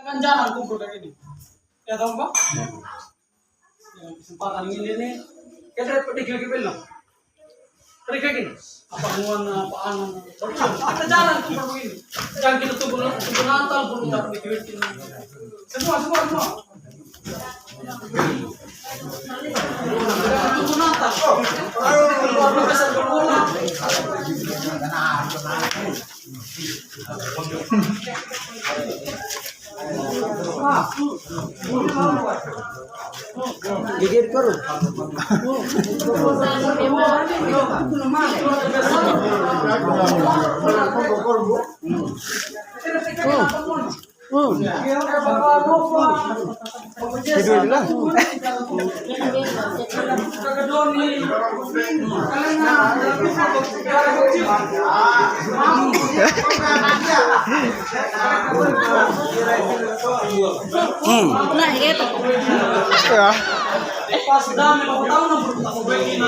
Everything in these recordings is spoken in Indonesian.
kan jarang kumpul kayak gini. Ya tahu Pak? Ya, kesempatan ini nih, kita dapat digil-gil lah. Tadi kayak gini, apa nguan, apa anan, kita jarang kumpul begini. Jangan kita tunggu Natal, belum dapat digil-gil. Semua. Tunggu Natal. Keluarga besar berbola. Gigit koru. Tidur lah. Nah, gitu. Ya. Pas sudah memang tahu nomor begini.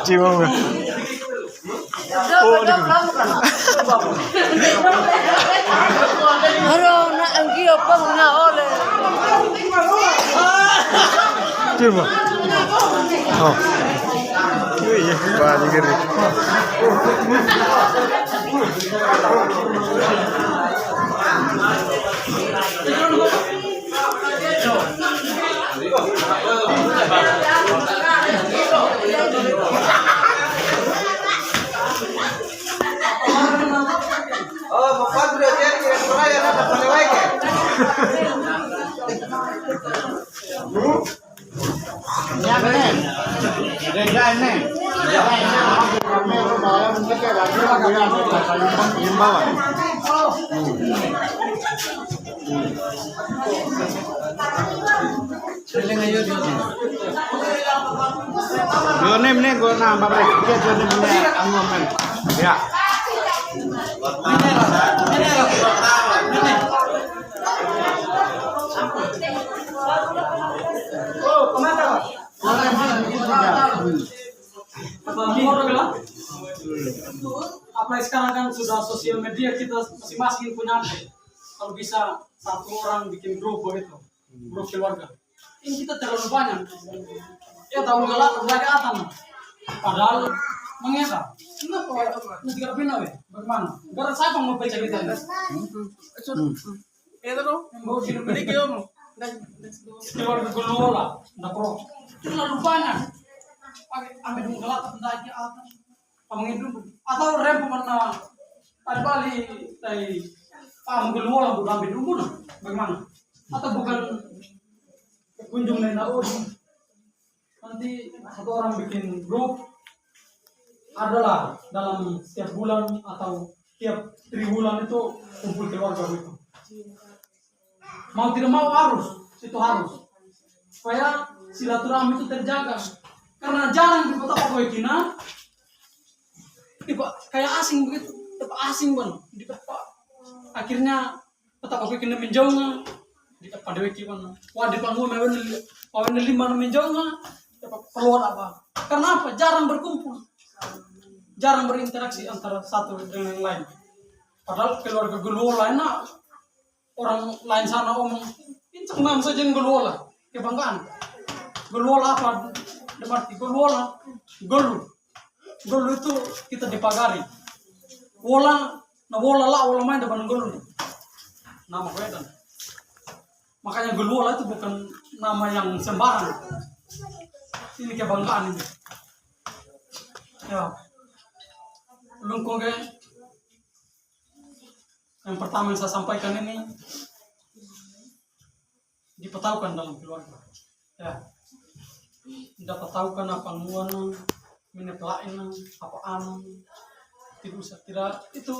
Cium. Halo, nak anggi apa na ole. Cium. Oh. Iya, balik kiri. Oh, bapak sudah jadi ya dapat lewat ya. Ya benar. Ada nih. Kami bawa mungkin kayak lagi yang bawa. Yo nih gue nambah mereka jadi punya amuman. Ya. Apalagi sekarang kan sudah sosial media, kita masing-masing punya apa? Kalau bisa satu orang bikin grup begitu, grup keluarga. Ini kita terlalu banyak. Ya tahu gelap lagi atam. Padahal mengeta. Kenapa? Nanti kita pindah ya? Bagaimana? Gara siapa mau baca kita ini? Itu dong. Mau hidup ini kau. Keluarga kelola, ndak pro. Terlalu banyak. Pakai ambil dulu gelap lagi atam. Pamangin dulu. Atau rem pemana? Tadi balik dari pam kelola bukan ambil dulu nah. Bagaimana? Atau bukan kunjung lain nanti satu orang bikin grup adalah dalam setiap bulan atau tiap triwulan itu kumpul keluarga itu. Mau tidak mau itu harus supaya silaturahmi itu terjaga, karena jarang di kota Papua kayak asing begitu, asing bang di tempat akhirnya kota Papua menjauh di tempat dewi mana wah di panggung mawen lima menjauh keluar apa? Karena apa? Jarang berkumpul, jarang berinteraksi antara satu dengan yang lain. Padahal keluarga gelola enak, orang lain sana omong, incak mam saja yang gelola, kebanggaan. Gelola apa? Berarti gelola, golu itu kita dipagari. Wola lah, wola main depan golu. Nama wedan. Makanya gelola itu bukan nama yang sembarang. Ini kebanggaan ini. Ya. Lungkong yang pertama yang saya sampaikan ini dipetaukan dalam keluarga. Ya. Dipetaukan apa nguana, minepelain apa anu. Tidak itu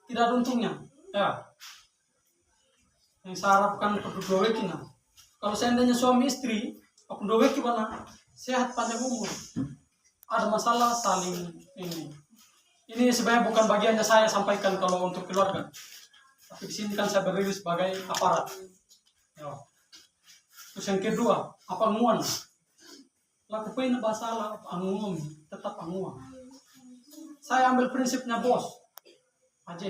tidak ada untungnya. Ya. Yang saya harapkan kedua kita. Kalau seandainya suami istri aku doa gimana? Sehat panjang umur. Ada masalah saling ini. Ini sebenarnya bukan bagiannya saya sampaikan kalau untuk keluarga. Tapi di sini kan saya berdiri sebagai aparat. Ya. Terus yang kedua, apa nguan? Lakukan masalah anguam, tetap anguam. saya ambil prinsipnya bos aja.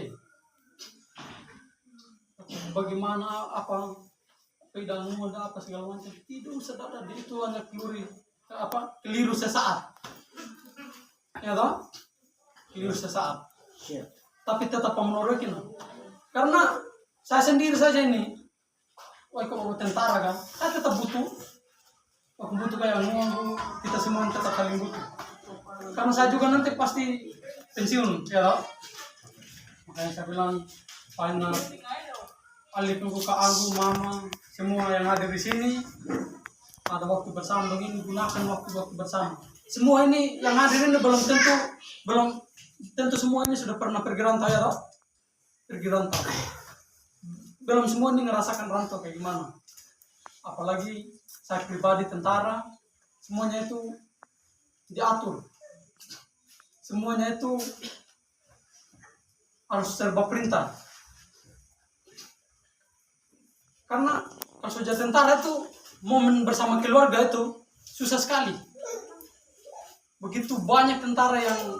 Bagaimana apa pedang muda apa segala macam tidak usah ada itu hanya keliru sesaat ya toh, keliru sesaat tapi tetap menorokin karena saya sendiri saja ini kalau tentara kan saya tetap butuh kayak ngomong kita semua tetap saling butuh karena saya juga nanti pasti pensiun ya toh. Makanya saya bilang final Alif, Kak Agu, Mama, semua yang ada di sini ada waktu bersama begini, gunakan waktu bersama. Semua ini yang hadir ini belum tentu semua ini sudah pernah pergi rantau ya toh? Pergi rantau. Belum semua ini ngerasakan rantau kayak gimana. Apalagi saya pribadi tentara, semuanya itu diatur. Semuanya itu harus serba perintah. Karena kalau sudah tentara itu momen bersama keluarga itu susah sekali. Begitu banyak tentara yang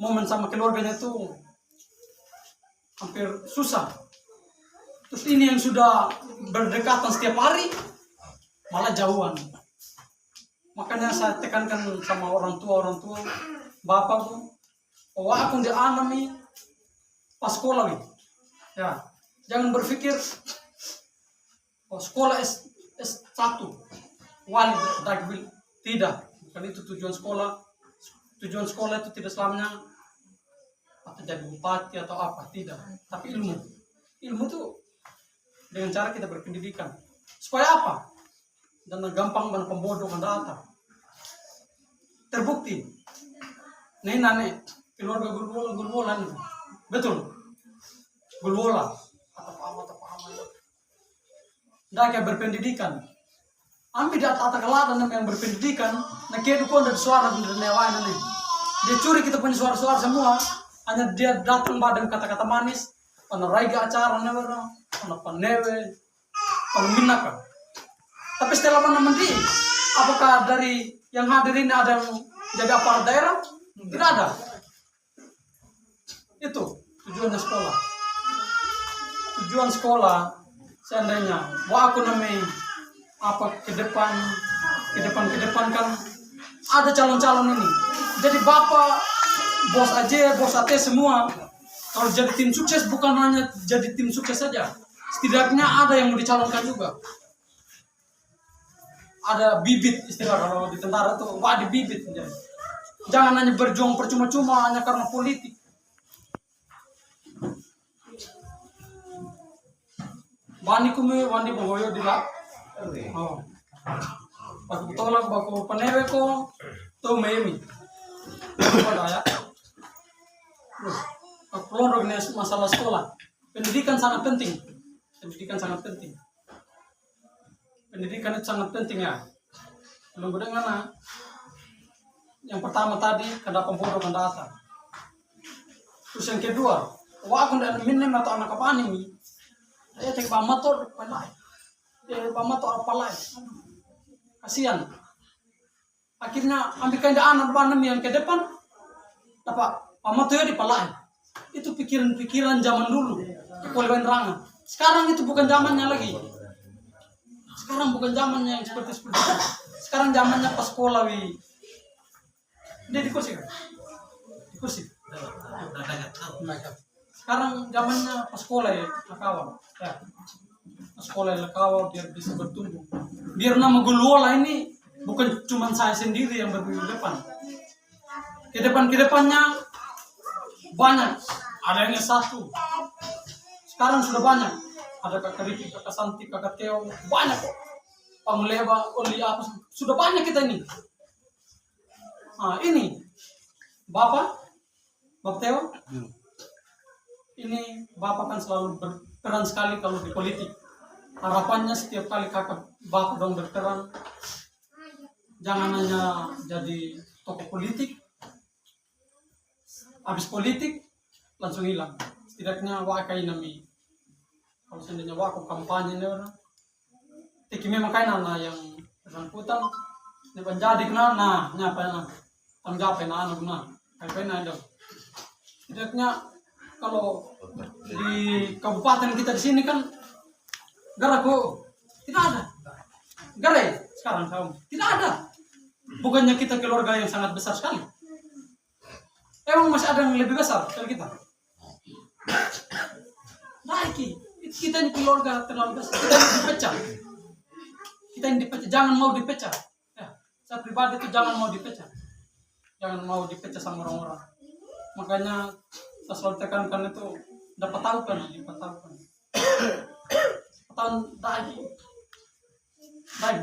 momen sama keluarganya itu hampir susah. Terus ini yang sudah berdekatan setiap hari malah jauhan. Makanya saya tekankan sama orang tua, bapakku, aku di anami pas sekolah nih. Ya, jangan berpikir sekolah S1 wali dagbil, tidak. Bukan itu tujuan sekolah. Tujuan sekolah itu tidak selamanya atau jadi bupati atau apa, tidak. Tapi ilmu itu dengan cara kita berpendidikan. Supaya apa? Dan gampang mana pembodoh kan data. Terbukti. Nenek keluarga gulbolan itu. Betul. Gulbola atau apa. Dah kayak berpendidikan. Ambil data keladan yang berpendidikan, nah kehidupan dari suara dan newain ini. Dia curi kita punya suara-suara semua, hanya dia datang badan kata-kata manis, panaraiga acara newer, panewe, paneminaka. Tapi setelah menteri, apakah dari yang hadir ini ada yang jadi aparat daerah? Tidak ada. Itu tujuannya sekolah. Tujuan sekolah seandainya, aku namanya apa ke depan kan ada calon-calon ini. Jadi bapak, bos aja, bos AT semua kalau jadi tim sukses bukan hanya jadi tim sukses saja. Setidaknya ada yang mau dicalonkan juga. Ada bibit istilah kalau di tentara tuh, ada bibit. Jangan hanya berjuang percuma-cuma hanya karena politik. Wandi bawa di lap. Oh. Aku tolak baku penewe ko to memi. Apa ya? Aku lorong masalah sekolah. Pendidikan sangat penting. Pendidikan itu sangat penting ya. Belum dengan yang pertama tadi kada pembodoh kan data. Terus yang kedua, aku ndak minum atau anak apa nih? Saya cek motor palai. Motor palai. Kasihan. Akhirnya ambilkan anak panam yang ke depan. Dapat motor di palai. Itu pikiran zaman dulu. Kepolisian rangan. Sekarang itu bukan zamannya lagi. Sekarang bukan zamannya yang seperti itu. Sekarang zamannya pas sekolah wi. Dia di kursi kan? Di kursi. Sekarang zamannya pas sekolah ya, kawan. Ya. Pas sekolah ya kawan biar bisa bertumbuh. Biar nama Gulwola ini bukan cuma saya sendiri yang berdiri di depan. Kedepannya banyak. Ada yang S1. Sekarang sudah banyak. Ada Kakak Riki, Kakak Santi, Kakak Teo, banyak kok. Pangleba, Oli apa, sudah banyak kita ini. Nah, ini Bapak Teo. Ini Bapak kan selalu berperan sekali kalau di politik. Harapannya setiap kali kakak Bapak dong berperan, jangan hanya jadi tokoh politik, habis politik langsung hilang. Setidaknya wakai nami. Kalau seandainya waku kampanye nih orang, tiki memang kain anak yang bersangkutan, ini penjadi kena, nah nyapa na, tanggapan anak guna, Kayak dong. Setidaknya kalau di kabupaten kita di sini kan garaku tidak ada. Garai sekarang kamu tidak ada. Bukannya kita keluarga yang sangat besar sekali. Emang masih ada yang lebih besar dari kita. Naiki, kita ini keluarga terlalu besar. Kita ini dipecah. Kita ini dipecah. Jangan mau dipecah. Ya, saya pribadi itu jangan mau dipecah. Jangan mau dipecah sama orang-orang. Makanya saya selalu tekankan itu dapat tahu kan. Tahun baik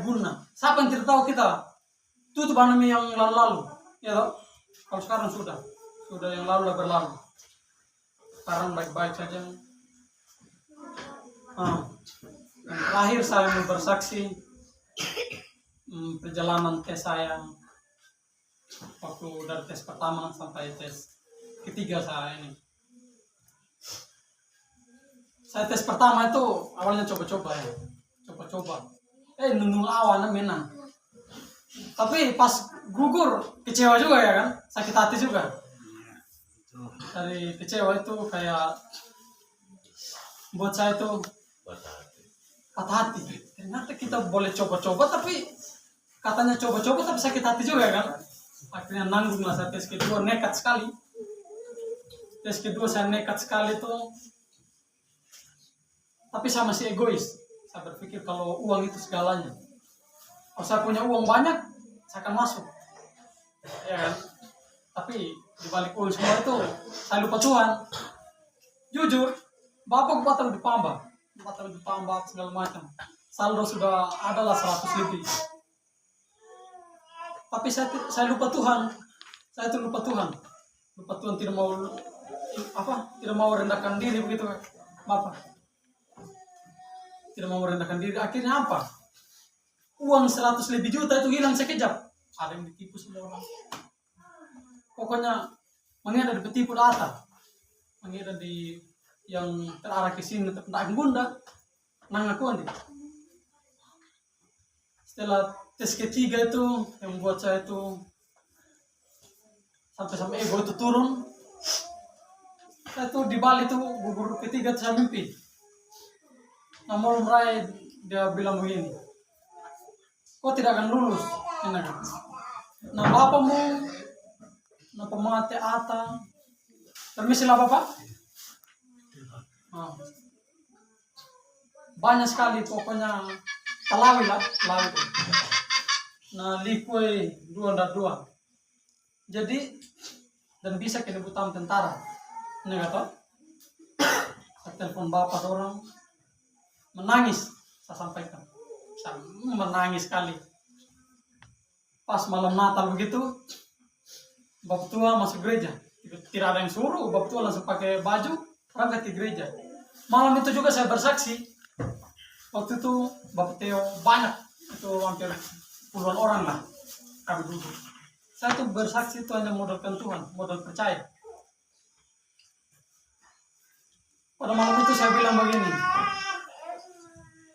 guna. Siapa yang tidak tahu kita? Tutup anime yang lalu-lalu. Ya toh? Kalau sekarang sudah yang lalu lah berlalu. Sekarang baik-baik saja. Yang terakhir saya mau bersaksi perjalanan tes saya waktu dari tes pertama sampai tes ketiga saya ini. Saya tes pertama itu awalnya coba-coba ya. Coba-coba. Nunung awan menang. Tapi pas gugur kecewa juga ya kan, sakit hati juga. Dari kecewa itu kayak buat saya itu patah hati. Ternyata kita boleh coba-coba tapi katanya coba-coba tapi sakit hati juga kan. Akhirnya nanggung lah saya tes kedua nekat sekali. Tes kedua saya nekat sekali tuh. Tapi saya masih egois. Saya berpikir kalau uang itu segalanya. Kalau saya punya uang banyak, saya akan masuk. Ya kan? Tapi di balik uang semua itu, saya lupa Tuhan. Jujur, bapak batal ditambah segala macam. Saldo sudah adalah 100 lebih. Tapi saya lupa Tuhan. Saya itu lupa Tuhan. Lupa Tuhan tidak mau rendahkan diri begitu, Bapak. Tidak mau merendahkan diri. Akhirnya apa? Uang 100 lebih juta itu hilang sekejap. Ada yang ditipu semua orang. Pokoknya mengeda di petipu data. Mengeda di yang terarah ke sini tentang bunda. Nangakuan dia. Setelah tes ketiga itu yang buat saya itu sampai ego itu turun. Saya tuh di Bali tuh gugur ketiga itu saya mimpi. Nah, mau meraih dia bilang begini, kau tidak akan lulus, nah bapakmu, nah pemati ata, permisi lah bapak, banyak sekali pokoknya talawi lah, nah likui 202, jadi dan bisa kena butam tentara, ini kata, saya telepon bapak orang. Menangis, saya sampaikan. Saya menangis sekali. Pas malam Natal begitu, Bapak Tua masuk gereja. Tidak ada yang suruh, Bapak Tua langsung pakai baju, berangkat ke gereja. Malam itu juga saya bersaksi. Waktu itu Bapak Teo banyak, itu hampir puluhan orang lah. Kami duduk. Saya tuh bersaksi itu hanya modalkan Tuhan, modal percaya. Pada malam itu saya bilang begini,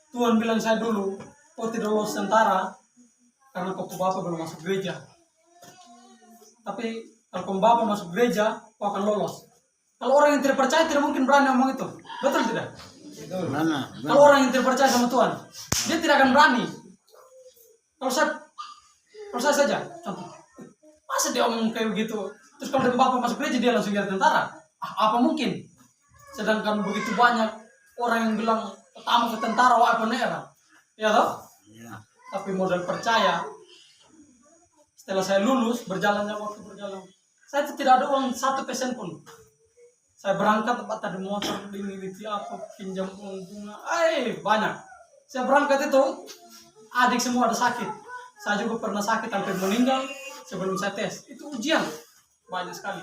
Tuhan bilang saya dulu, kau tidak lolos tentara karena kau bapak belum masuk gereja. Tapi kalau bapak masuk gereja, kau akan lolos. Kalau orang yang tidak percaya tidak mungkin berani ngomong itu, betul tidak? Mana? Kalau orang yang tidak percaya sama Tuhan, dia tidak akan berani. Kalau saya saja, contoh, masa dia omong kayak begitu? Terus kalau bapak masuk gereja dia langsung jadi tentara? Apa mungkin? Sedangkan begitu banyak orang yang bilang pertama ke tentara apa era, ya toh? Ya. Tapi modal percaya. Setelah saya lulus, berjalannya waktu berjalan, saya itu tidak ada uang 1% pun. Saya berangkat tempat tadi motor, ini apa, pinjam uang bunga, banyak. Saya berangkat itu, adik semua ada sakit. Saya juga pernah sakit, hampir meninggal sebelum saya tes. Itu ujian, banyak sekali,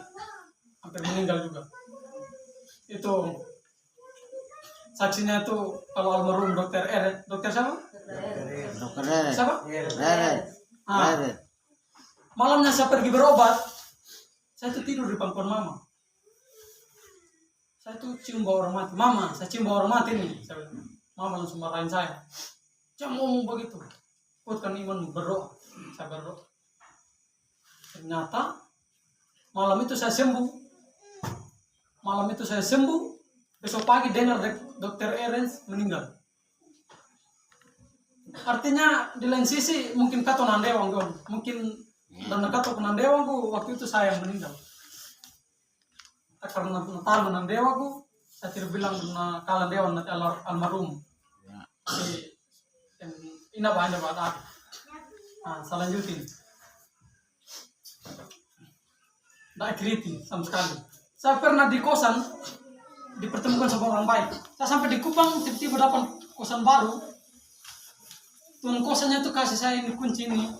hampir meninggal juga. Itu saksinya itu kalau almarhum dokter dokter siapa? Dokter R. Siapa? R. Malamnya saya pergi berobat, saya tuh tidur di pangkuan mama. Saya tuh cium bau orang mati. Mama, saya cium bau orang mati nih. Mama langsung marahin saya. Jangan ngomong begitu. Kuatkan iman, berdoa. Saya berdoa. Ternyata Malam itu saya sembuh. Besok pagi dengar dokter Erens meninggal. Artinya di lain sisi mungkin kato nandewang gon. Mungkin dan kato nandewang ku waktu itu saya yang meninggal. Karena natal nandewang ku saya tidak bilang na kalan dewan nanti almarhum. Ina banyak banget. Selanjutnya. Tidak kriti sama sekali. Saya pernah di kosan dipertemukan sama orang baik. Saya sampai di Kupang tiba-tiba dapat kosan baru. Tuan kosannya itu kasih saya ini kunci ini.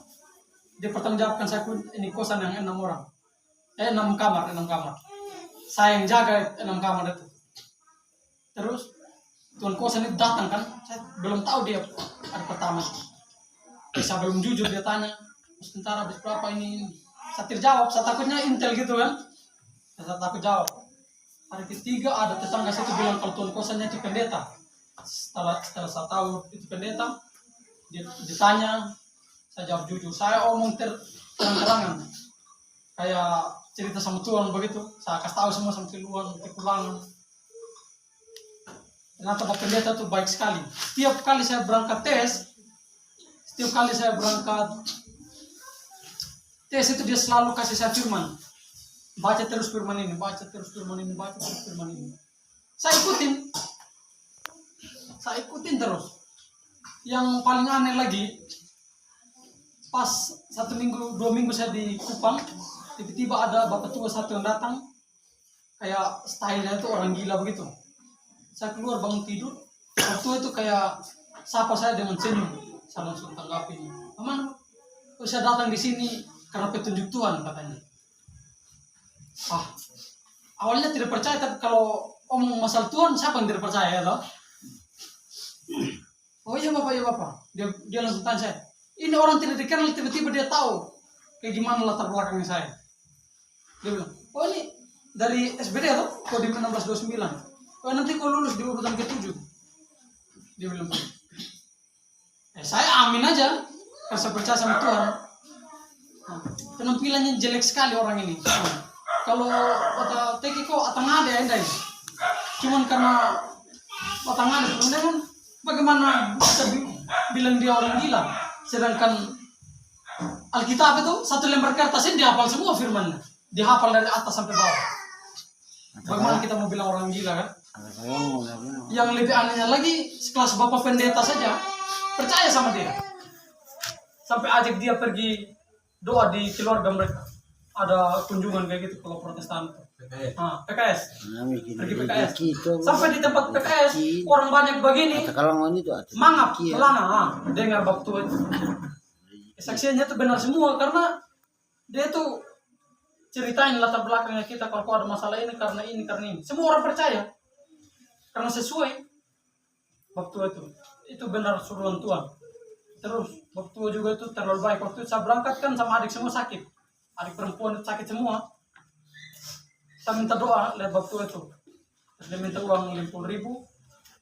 Dia pertanggungjawabkan saya ini kosan yang 6 orang. 6 kamar. Saya yang jaga 6 kamar itu. Terus tuan kosan itu datang kan. Saya belum tahu dia ada pertama. Saya belum jujur dia tanya. Sebentar habis berapa ini. Saya terjawab. Saya takutnya intel gitu kan. Saya takut jawab. Hari ketiga ada tetangga situ bilang kalau tuan kosannya itu pendeta. Setelah saya tahu itu pendeta, dia ditanya, saya jawab jujur. Saya omong terang-terangan, kayak cerita sama Tuhan begitu. Saya kasih tahu semua sama Tuhan, kekurangan. Ternyata Pak Pendeta itu baik sekali. Setiap kali saya berangkat tes itu dia selalu kasih saya firman. Baca terus firman ini. Saya ikutin terus. Yang paling aneh lagi, pas 1 minggu, 2 minggu saya di Kupang, tiba-tiba ada bapak tua satu yang datang, kayak stylenya itu orang gila begitu. Saya keluar bangun tidur, bapak tua itu kayak sapa saya dengan senyum. Saya langsung tanggapin, aman, saya datang di sini karena petunjuk Tuhan katanya. Awalnya tidak percaya, tapi kalau omong masalah Tuhan, siapa yang tidak percaya ya toh? Oh iya bapak. Dia langsung tanya saya. Ini orang tidak dikenal, tiba-tiba dia tahu kayak gimana latar belakangnya saya. Dia bilang, oh ini dari SBD atau Kodim 1629. Oh nanti kau lulus di urutan ke-7. Dia bilang, saya amin aja, karena saya percaya sama Tuhan. Penampilannya jelek sekali orang ini. Kalau kata Teki kok atang ada ya endai. Cuman karena atang ada kemudian bagaimana bisa bilang dia orang gila? Sedangkan Alkitab itu 1 lembar kertasnya dihafal semua firmannya. Dihafal dari atas sampai bawah. Bagaimana kita mau bilang orang gila kan? Yang lebih anehnya lagi, sekelas Bapak Pendeta saja percaya sama dia. Sampai ajak dia pergi doa di keluarga mereka. Ada kunjungan kayak gitu kalau Protestan. PKS. Pergi PKS. Sampai di tempat PKS orang banyak begini. Mangap, melana. Dengar waktu itu. Kesaksiannya itu benar semua karena dia tuh ceritain latar belakangnya kita kalau ada masalah ini karena ini. Semua orang percaya. Karena sesuai waktu itu. Itu benar suruhan Tuhan. Terus waktu juga itu terlalu baik. Waktu itu saya berangkat kan sama adik semua sakit. Adik perempuan itu sakit semua. Saya minta doa lihat waktu itu. Terus dia minta uang 50.000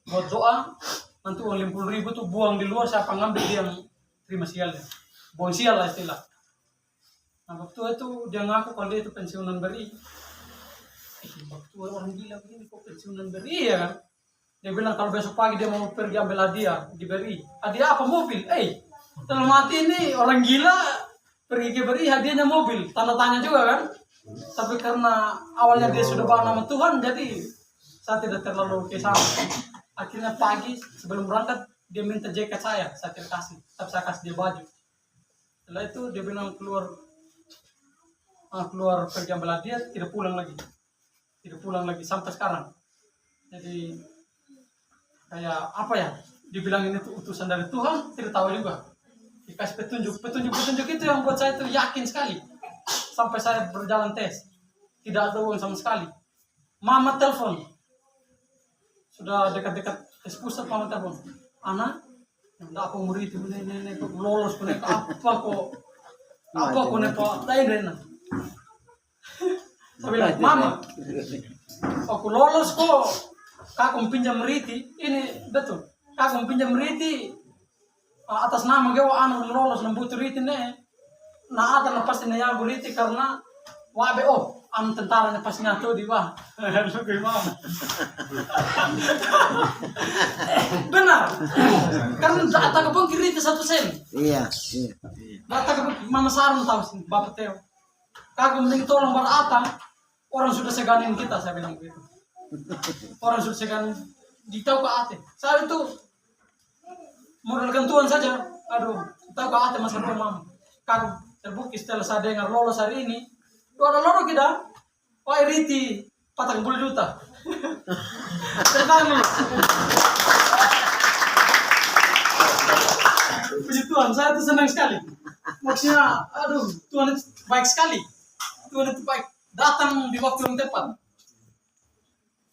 buat doa. Nanti uang 50.000 tuh buang di luar, siapa ngambil dia yang terima sialnya. Buang sial lah istilah. Nah waktu itu dia ngaku kalau dia itu pensiunan beri. Waktu orang gila begini kok pensiunan beri ya kan. Dia bilang kalau besok pagi dia mau pergi ambil hadiah diberi. Hadiah apa? Mobil. Dalam hati ini orang gila pergi ke beri hadiahnya mobil. Tanda tanya juga kan. Tapi karena awalnya dia sudah bawa nama Tuhan, jadi saya tidak terlalu kesal. Akhirnya pagi sebelum berangkat dia minta jaket saya tidak kasih. Tapi saya kasih dia baju. Setelah itu dia bilang keluar pergi ambil hadiah, tidak pulang lagi sampai sekarang. Jadi kayak apa ya? Dibilang ini tuh utusan dari Tuhan, tidak tahu juga. Dikasih petunjuk itu yang buat saya tuh yakin sekali. Sampai saya berjalan tes, tidak ada uang sama sekali. Mama telepon, sudah dekat-dekat tes pusat. Mama telepon, anak, tidak apa murid itu nenek kok lolos punya apa kok nenek lain. Saya bilang, mama, aku lolos kok. Kakak pinjam meriti, ini betul. Kakak pinjam meriti atas nama gue anak lolos nembutu riti nih. Nah ada pasti nanya beriti karena wabe tentaranya pas nyatu di bawah. Lu gimana? Benar. Karena data kebun kiri itu 1 sen. Iya. Data kebun Mama Sarun tahu sih, Bapak Teo. Kagak mending tolong berata. Orang sudah seganin kita, saya bilang begitu. Orang sudah seganin. Ditahu ke ate. Saya itu modal gantuan saja. Aduh, tahu ke ate masa Mama. Kagak terbukti setelah saya dengar lolos hari ini. Dua loro kita. Wah, Riti 40 juta. Tenang lu. Puji Tuhan, saya tuh senang sekali. Maksudnya, aduh, Tuhan itu baik sekali. Tuhan itu baik. Datang di waktu yang tepat.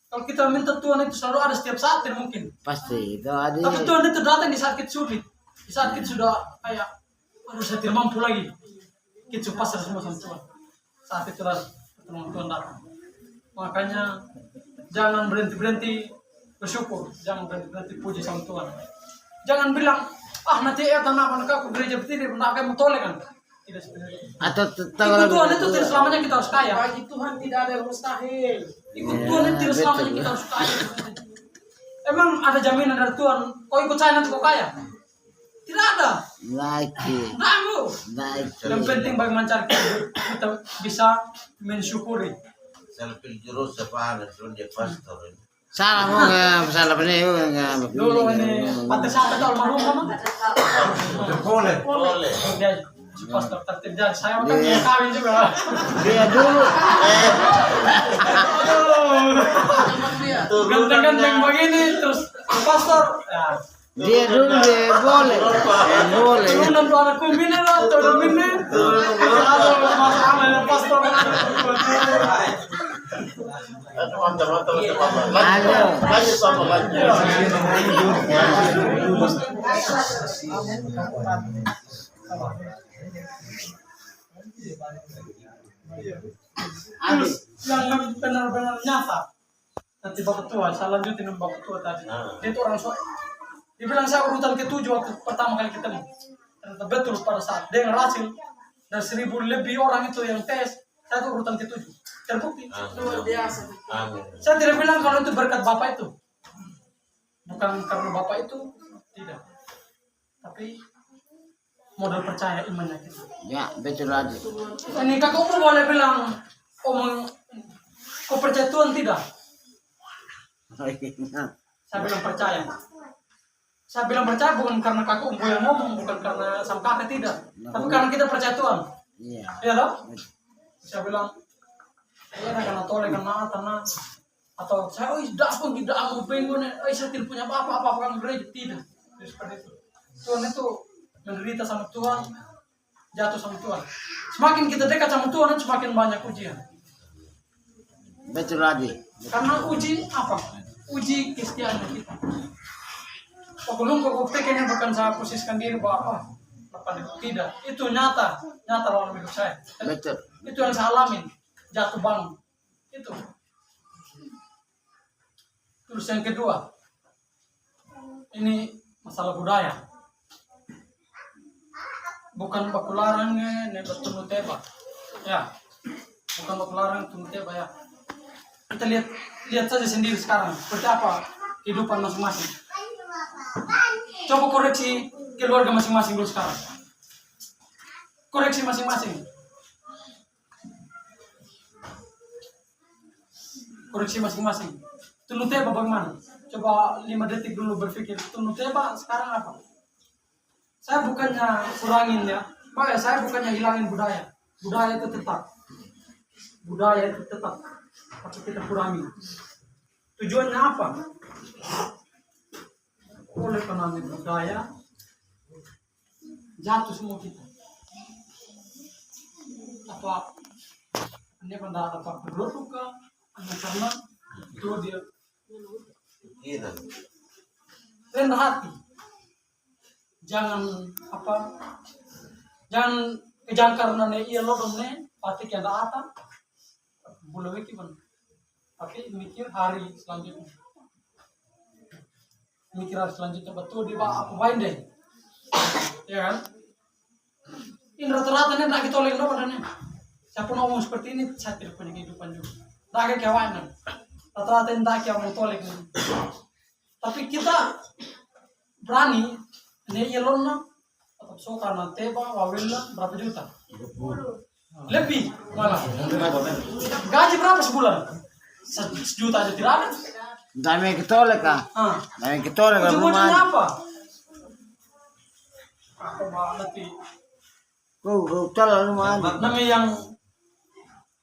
Kalau kita minta Tuhan itu selalu ada setiap saat mungkin. Pasti itu ada. Tapi Tuhan itu datang di saat kita sulit. Di saat kita sudah kayak, aduh saya tidak mampu lagi. Kita pasrah semua sama Tuhan. Saat itulah pertolongan Tuhan datang. Makanya jangan berhenti-berhenti bersyukur. Jangan berhenti-berhenti puji sama Tuhan. Jangan bilang, nanti tanah anak aku gereja berdiri, nak kamu toleh kan. Tidak sebenarnya. Atau ikut Tuhan itu tidak selamanya kita harus kaya. Bagi Tuhan tidak ada yang mustahil. Ikut Tuhan itu tidak selamanya kita harus kaya. Emang ada jaminan dari Tuhan, kau ikut saya nanti kau kaya? Tidak ada. Lagi. Yang penting bagaimana cara kita bisa mensyukuri. Sampai jurus sepanjang sudah dia pastor. Salah mau nggak? Salah benar nggak? Dulu ini pantai sampai itu almarhum sama. Boleh. Dia si pastor tertib jadi saya kan mau kawin juga. Dia dulu. Ganteng-ganteng begini terus pastor. Ya. Dia dulu dia boleh. Turunan tuh anak kumbina lah, tuh mini. Ada masalah yang pastor. Terus yang benar-benar nyata. Nanti Bapak Tua, saya lanjutin dengan Bapak Tua tadi. Dia itu orang dia bilang saya urutan ke-7 waktu pertama kali ketemu. Ternyata betul pada saat dia ngerasil dari 1.000 lebih orang itu yang tes, saya itu urutan ke-7. Terbukti. Luar biasa. Saya tidak bilang kalau itu berkat Bapak itu. Bukan karena Bapak itu, tidak. Tapi modal percaya imannya kita. Ya betul aja. Ini kakak umur boleh bilang, kau percaya Tuhan tidak? Saya bilang percaya. Saya bilang percaya bukan karena kakak umur yang ngomong, bukan karena sama kakak tidak. Tapi karena kita percaya Tuhan. Iya. Iya toh? Saya bilang, karena toleh karena tanah atau saya tidak aku pengen saya tidak punya apa-apa kan gereja tidak. Seperti itu. Tuhan itu menderita sama Tuhan, jatuh sama Tuhan. Semakin kita dekat sama Tuhan, semakin banyak ujian. Betul aja. Karena uji apa? Uji kesetiaan kita. Pokoknya kau buktikan bukan saya posisikan diri bahwa tidak. Itu nyata dalam hidup saya. Betul. Itu yang saya alamin. Jatuh bangun. Itu. Terus yang kedua, ini masalah budaya. Bukan baku larangnya, nebat tunu teba. Ya, bukan baku larang tunu teba ya. Kita lihat saja sendiri sekarang seperti apa kehidupan masing-masing. Coba koreksi keluarga masing-masing dulu sekarang. Koreksi masing-masing. Koreksi masing-masing. Tunu teba bagaimana? Coba 5 detik dulu berpikir. Tunu teba sekarang apa? Saya bukannya kurangin ya. Saya bukannya hilangin budaya. Budaya itu tetap. Budaya itu tetap. Tapi kita kurangi. Tujuannya apa? Oleh karena budaya jatuh semua kita. Apa? Ini pada apa? Berluka. Karena itu dia. Rendah hati. Jangan kejang karena iya lo dong pasti kita ada boleh kiban. Tapi mikir hari selanjutnya. Mikir hari selanjutnya betul di apa main deh. Ya kan? Ini rata-rata nih lagi tolong lo padanya. Siapa ngomong seperti ini, saya tidak punya kehidupan juga. Tak kawanan. Rata-rata entah yang mau tolek. Tapi kita berani, ini ilona, atau so karena teba, wawilna, berapa juta? Lebih malah. Gaji berapa sebulan? 1 juta aja tidak ada. Dami ketolek ah. Dami ketolek ah. Ujung-ujungnya apa? Apa banget sih? Kau tolak rumah. Namanya yang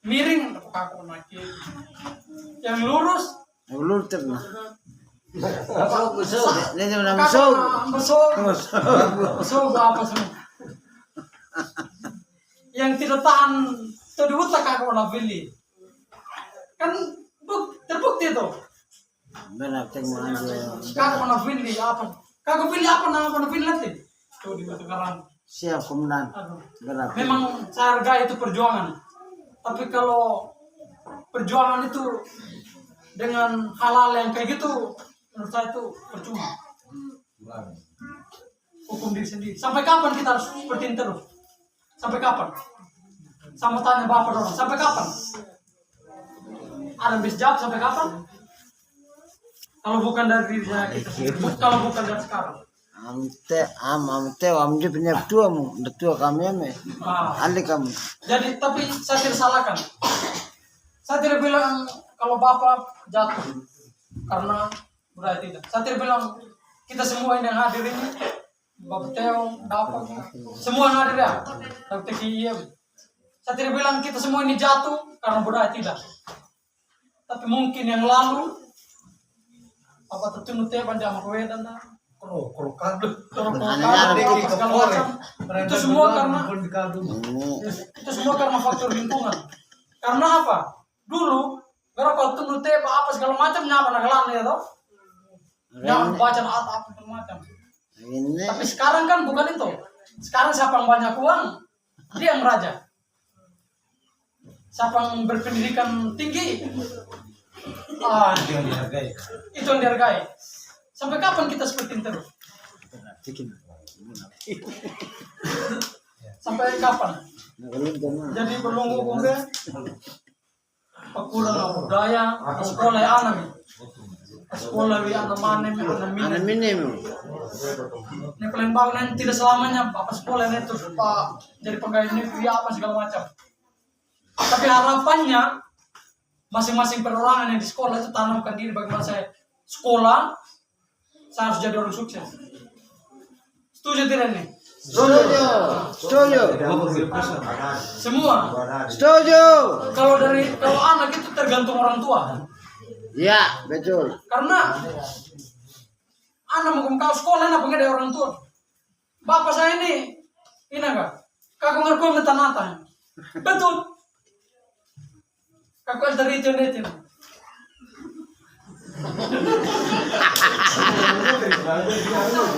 miring, aku naki. Yang lurus, Ulur terna. Dia cuma besok, masuk. besok apa semua? Yang tidak tahan, terus tak aku nak beli. Kan terbukti tuh. Benar tengok aja. Kakak nak beli apa? Kakak beli apa? Nak beli nanti? Tuh di Batukaran. Siap komandan. Aduh. Benar. Memang saya hargai itu perjuangan. Tapi kalau perjuangan itu dengan hal-hal yang kayak gitu, menurut saya itu percuma. Hukum diri sendiri. Sampai kapan kita harus seperti ini terus? Sampai kapan? Sama tanya bapak orang. Sampai kapan? Ada bisa jawab sampai kapan? Kalau bukan dari diri saya kita, kalau bukan dari sekarang. Amte punya tua kami ame. Ali kamu. Jadi tapi saya tidak salahkan. Saya tidak bilang kalau bapak jatuh karena budaya tidak. Saya tidak bilang kita semua yang hadir ini, Bapak Teo, bapak, semua yang hadir ya. Tapi iya. Saya tidak bilang kita semua ini jatuh karena budaya tidak. Tapi mungkin yang lalu apa tertunu teh pada makwedan dah. Itu semua karena faktor lingkungan. Karena apa? Dulu gara kalau tunu teh apa segala macam nyapa nagalan ya toh. Yang baca apa macam. Tapi sekarang kan bukan itu. Sekarang siapa yang banyak uang, dia yang raja. Siapa yang berpendidikan tinggi, itu yang dihargai. Sampai kapan kita seperti ini terus? Sampai kapan? Jadi berlunggu ke pakulan budaya, sekolah yang aneh. Sekolah yang aneh mana minim. Ini paling bangunan tidak selamanya apa sekolah itu pak jadi pegawai negeri apa segala macam. Tapi harapannya masing-masing perorangan yang di sekolah itu tanamkan diri bagaimana saya sekolah, saya harus jadi orang sukses. Setuju tidak nih? Setuju. Semua. Setuju. Kalau anak itu tergantung orang tua. Ya, betul. Karena anak mau kau sekolah, anak pengen dari orang tua. Bapak saya ini enggak? Kakak ngerti tanah. Betul. Kakak dari itu.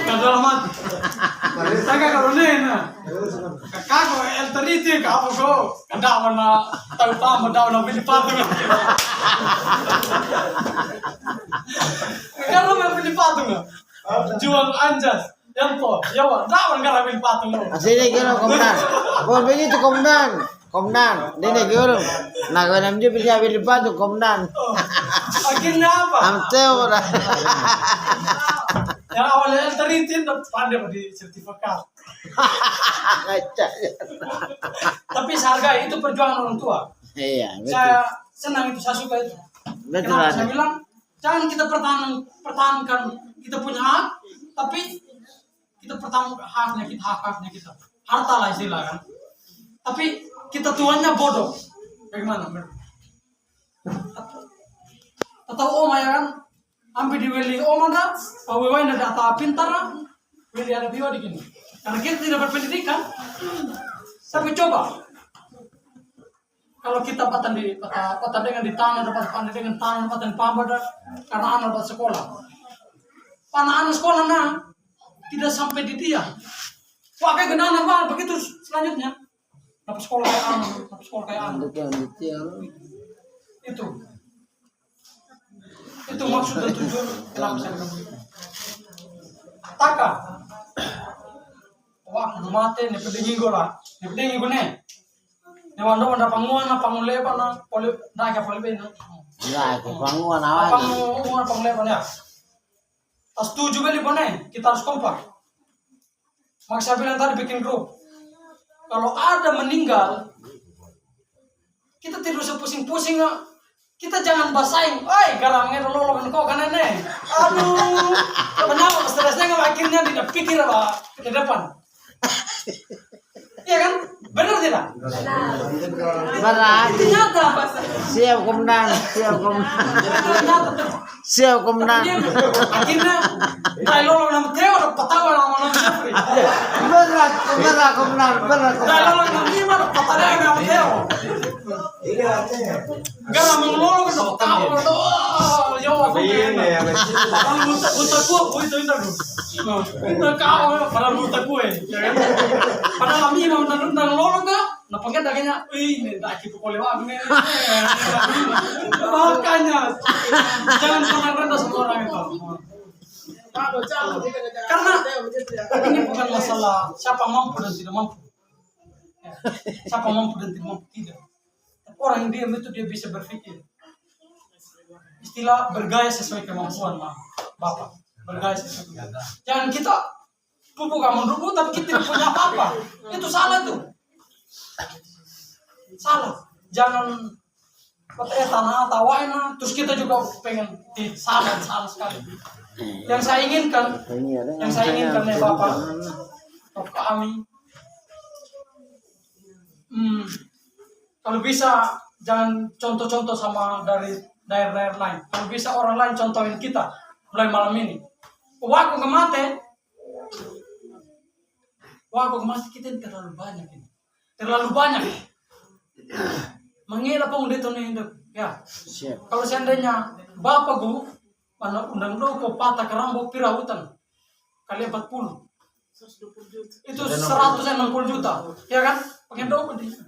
Kalau mati. Saya kalau nena. Kakak el teriti kamu kau. Kada mana tahu tahu dah nak pilih patung. Kalau mau pilih patung. Jual anjas. Yang to, yawa, dah mana pilih patung. Asli kira komandan. Bukan begitu komandan. Komandan, ini kira. Nak kau namanya bisa pilih patung komandan. Akhirnya apa? Amte orang. Yang awalnya el teriti pandai di sertifikat. Tapi seharga itu perjuangan orang tua. Iya, betul. Saya senang itu, saya suka itu. Betul. Kenapa saya bilang jangan kita pertahankan kita punya hak, tapi kita pertahankan haknya kita, harta lah istilah kan. Tapi kita tuannya bodoh. Bagaimana? Atau oma ya kan? Ambil diweli oma dah, pawewain ada atau pintar, weli ada biwa di gini. Karena kita tidak berpendidikan. Tapi coba, kalau kita patah dengan di tanah, dapat pandai dengan tanah, dapat pampada, karena anak dapat sekolah. Anak sekolah tidak sampai di dia. Pakai genana bang, begitu selanjutnya. Dapat sekolah kayak anak, Itu maksud dan tujuan kenapa saya bilang begitu. Taka. Wah, mate ne pedingi gola. Ne pedingi gune. Wanda wanda panguan na pangulepa na poli naga polibena. Nah, kebangunan awal. Panguan pangulepa ya. Setuju beli bone, kita harus kompak. Mak saya bilang tadi bikin grup. Kalau ada meninggal, kita tidak usah pusing-pusing. Kita jangan basahin. Oi, garamnya lolong kau kan nenek. Aduh, kenapa stresnya nggak akhirnya tidak pikir apa ke depan. Iya kan? Benar tidak? Berat. Itu nyata. Siap komandan, siap komandan. Itu nyata. Siap komandan. Akhirnya, dai lolong nama Theo, ada petawa nama Jeffrey. Berat komandan, berat Dai komandan. lolong nama Ima, ada petawa nama Theo. Garam mengelolong ada petawa. Oh, yo aku ini. Untuk gua itu dulu. Untuk kau, padahal untuk gue. Padahal kami mau nang lolong ka, nah pengen dagingnya, ini tak kipu kolewang nih. Makanya jangan pernah rendah sama orang itu. Karena ini bukan masalah siapa mampu dan tidak mampu. Siapa mampu dan tidak mampu tidak. Tapi orang yang diam itu dia bisa berpikir. Istilah bergaya sesuai kemampuan, Bapak. Bergaya sesuai kemampuan. Jangan kita pupuk kamu dulu tapi kita tidak punya apa-apa. Itu salah tuh. Salah. Jangan tanah tawain terus kita juga pengen salah sekali. Yang saya inginkan ya Bapak, kami kalau bisa jangan contoh-contoh sama dari daerah-daerah lain. Kalau bisa orang lain contohin kita mulai malam ini. Waktu kemati kita terlalu banyak ini. Terlalu banyak. Mengira pengunditan hidup. Ya. Kalau seandainya Bapak Gu, mana undang-undang kau patah kerambok pira hutan kali 40. Itu 160 juta. Ya kan? Pengen pendinya.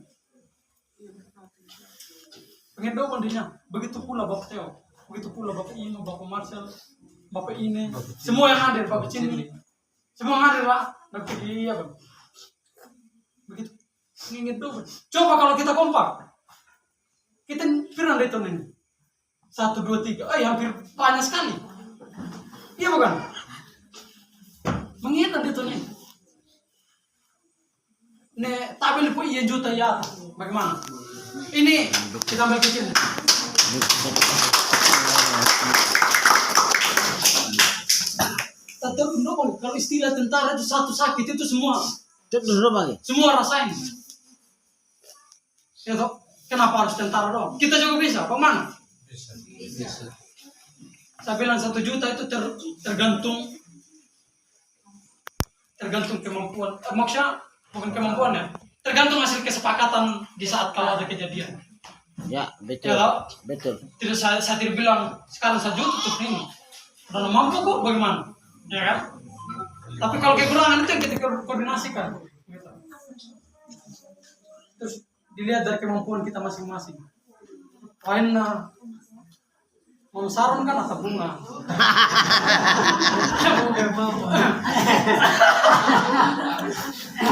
Pengen pendinya. Begitu pula Bapak Theo. Begitu pula Bapak Ino, Bapak Marcel, Bapak ini. Semua yang hadir, Bapak Cini. Semua yang hadir lah. Bapak dia, Bang. Begitu. Ingin coba kalau kita kompak. Kita pernah hitung ini. 1, 2, 3. Hampir banyak sekali. Iya bukan? Mengingat hitung ini. Nih, tabel pun iya juta ya. Bagaimana? Ini kita ambil kecil. Tetap dulu kalau istilah tentara itu satu sakit itu semua. Semua rasain. Ya toh, kenapa harus tentara dong? Kita juga bisa. Bagaimana? Bisa. Saya bilang 1 juta itu tergantung kemampuan. Maksudnya bukan kemampuan ya. Tergantung hasil kesepakatan di saat kalau ada kejadian. Ya, betul. Ya, betul. Tidak saya tidak bilang sekarang 1 juta untuk ini. Kalau mampu kok bagaimana? Ya kan? Tapi kalau kekurangan itu yang kita koordinasikan. Gitu. Terus dilihat dari kemampuan kita masing-masing. Lain mau sarung kan atau bunga?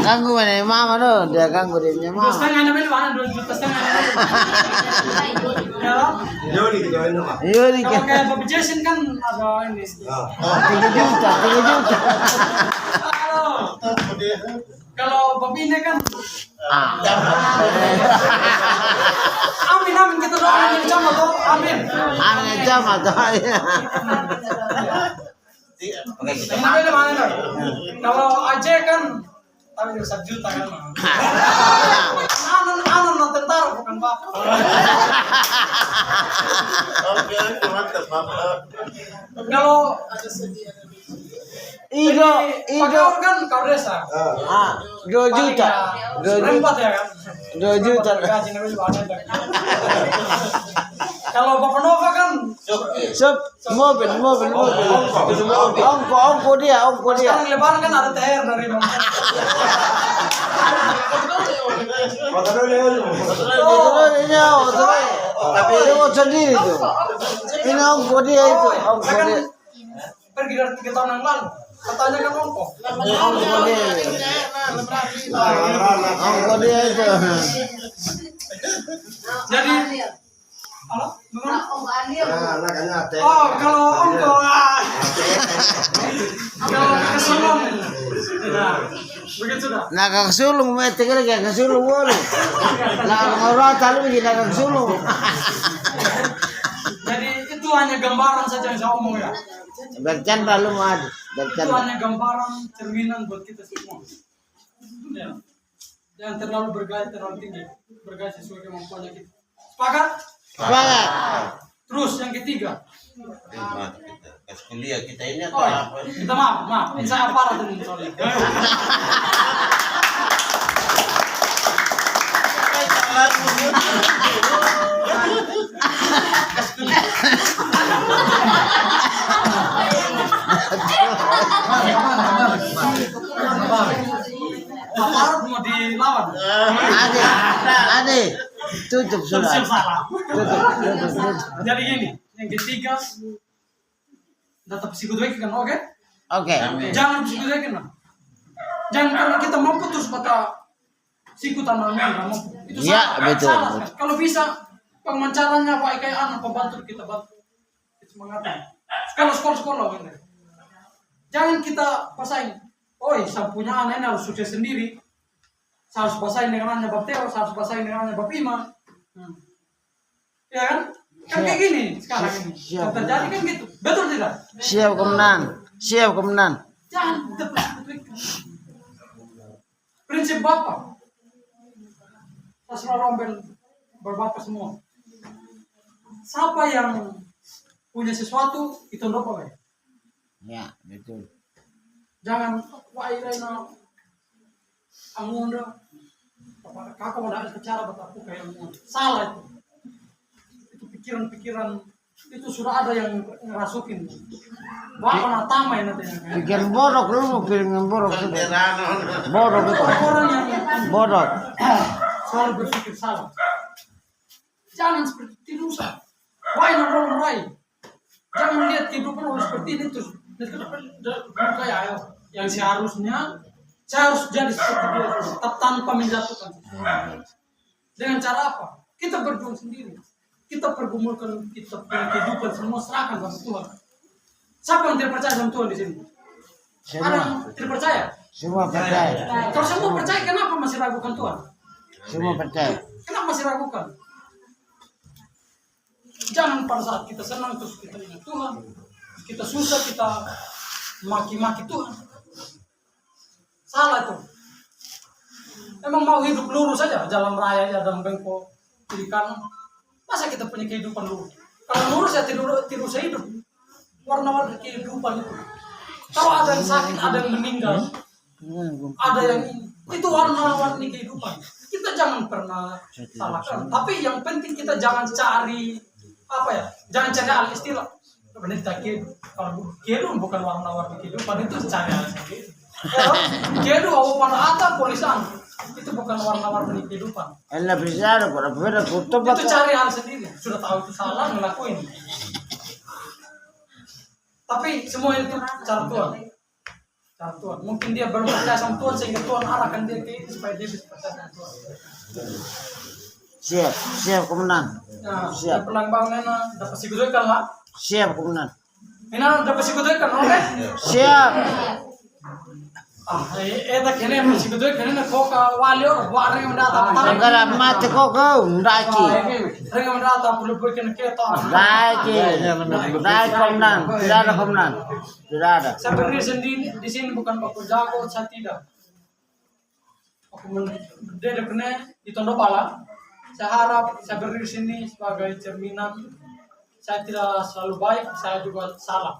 Ganggu mana mama tuh, dia ganggu dia punya mama. 2,5 beli mana 2,5 juta. Ya. Iya nih. Kalau kayak Bapak Jason kan ada ini. 3 juta. Kalau Bapak ini kan. Amin kita doain yang sama tuh. Amin. Amin sama tuh. Mana? Kalau Aceh kan tapi 1 juta kan. Anon tentara bukan Bapak. Oke, mantap Bapak. Kalau Igo. Kau kan kau desa. 2 juta. 2 4 ya kan. 2 juta. Gaji nabi banyak. Kalau Bapak Nova kan Sep, mobil. Ongko dia. sekarang lebaran kan ada THR dari Bapak. Tapi itu sendiri tuh. Ini ongko dia itu. Saya kan pergi dari 3 tahun yang lalu. Katanya kan ongkos. Ongko dia. Ongko dia itu. Jadi, halo, gimana? Nah, Oh, kalau ongkos, kalau kesulung, nah, begitu dah. Nakakasulong mo ito kaya kasulong mo. Nakakaraw talo begini nakakasulong. Jadi itu hanya gambaran saja yang saya omong ya. Bercanda lu mau ada. Itu Bercanda. hanya gambaran cerminan buat kita semua. Ya. Jangan terlalu bergaya terlalu tinggi, bergaya sesuai kemampuannya kita. Sepakat? Semangat. Terus yang ketiga. Pas kuliah kita ini atau Oh, ya. apa? Kita maaf. Ini saya aparat ini soalnya. Aparat mau dilawan. Ade. Tutup Siap sudah. salah. Tutup. Jadi gini, yang ketiga data psikodoik kan, oke? Oke. Jangan psikodoik kan. Jangan karena kita mampu terus kata psikotanam mampu. Itu Ya, salah. betul. Salah, kan? Kalau bisa pengacaranya Pak kayak anak pembantu kita bantu. Semangatnya. Kalau sekolah gitu. Jangan kita pasain. Oi, saya punya anak ini harus sukses sendiri. Saya harus pasain dengan anaknya bab Teo, saya harus pasain dengan anaknya bab Ima. Ya kan? Kan kayak gini sekarang ini. Yang terjadi kan gitu. Betul tidak? Siap komandan. Siap komandan. Jangan terpikir. Prinsip Bapak. Saya selalu ambil berbapak semua. Siapa yang punya sesuatu itu dopa ya. Ya, betul. Jangan wah Irena angunda. Kakak mau ada cara buat aku kayak angunda. Salah itu. Itu pikiran-pikiran itu sudah ada yang ngerasukin. Bapak nak tamai nanti yang Bikin bodoh lu, bikin bodoh. Bodoh itu. orang yang Bodoh. selalu berpikir salah. Jangan seperti rusak. Why not right? Jangan lihat kehidupan orang seperti ini terus kayak yang seharusnya saya harus jadi seperti dia tanpa menjatuhkan. Dengan cara apa? Kita berjuang sendiri. Kita pergumulkan kita punya kehidupan semua serahkan sama Tuhan. Siapa yang tidak percaya sama Tuhan di sini? Ada yang tidak percaya? Semua percaya. Kalau semua percaya, kenapa masih ragukan Tuhan? Semua percaya. Kenapa masih ragukan? Jangan pada saat kita senang terus kita ingat Tuhan. Kita susah kita maki-maki Tuhan. Salah itu. Emang mau hidup lurus saja, jalan raya ya dalam bengkok kiri kanan. Masa kita punya kehidupan lurus? Kalau lurus ya tidak usah hidup. Warna-warni kehidupan itu. Kalau ada yang sakit, ada yang meninggal, ada yang itu warna-warni kehidupan. Kita jangan pernah salahkan. Tapi yang penting kita jangan cari apa ya? Jangan cari alih istilah. Pendeta kalau kehidupan bukan warna-warni kehidupan itu cari alih istilah. Kehidupan awan ata polisan itu bukan warna-warni kehidupan. Ella bisa pada beda kutub Itu cari hal sendiri. Sudah tahu itu salah ngelakuin. Tapi semua itu cara Tuhan. Cara Tuhan. Mungkin dia belum percaya sama Tuhan sehingga Tuhan arahkan dia ke itu supaya dia bisa percaya sama Tuhan. Siap komandan. Nah, Siap. pelang bangena dapat sikudoikan lah. Siap komandan. Ina dapat sikudoikan, oke? Siap. Eta kene masih betul kene na koka walio wareng mendata. Negara mati kok ndaki. Reng mendata perlu bikin kita. Ndaki komandan. Tidak ada komandan. Tidak ada. Saya berdiri sendiri di sini bukan aku jago, saya tidak. Aku berdiri kene di Tondo Pala. Saya harap saya berdiri di sini sebagai cerminan. Saya tidak selalu baik, saya juga salah.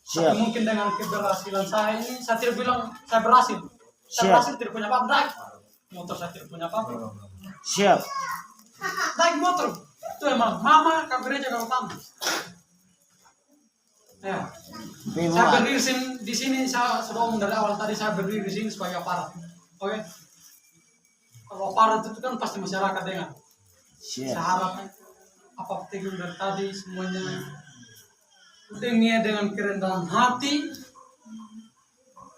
Siap. Tapi mungkin dengan keberhasilan saya ini, saya tidak bilang saya berhasil. Saya berhasil tidak punya pabrik. Motor saya tidak punya pabrik. Siap. Naik motor. Itu emang mama ke gereja ke utama. Ya. Saya berdiri di sini, saya sudah omong dari awal tadi, saya berdiri di sini sebagai aparat. Oke? Kalau aparat itu kan pasti masyarakat dengan. Saya harap apa petinggi dari tadi semuanya dengar dengan kerendahan hati,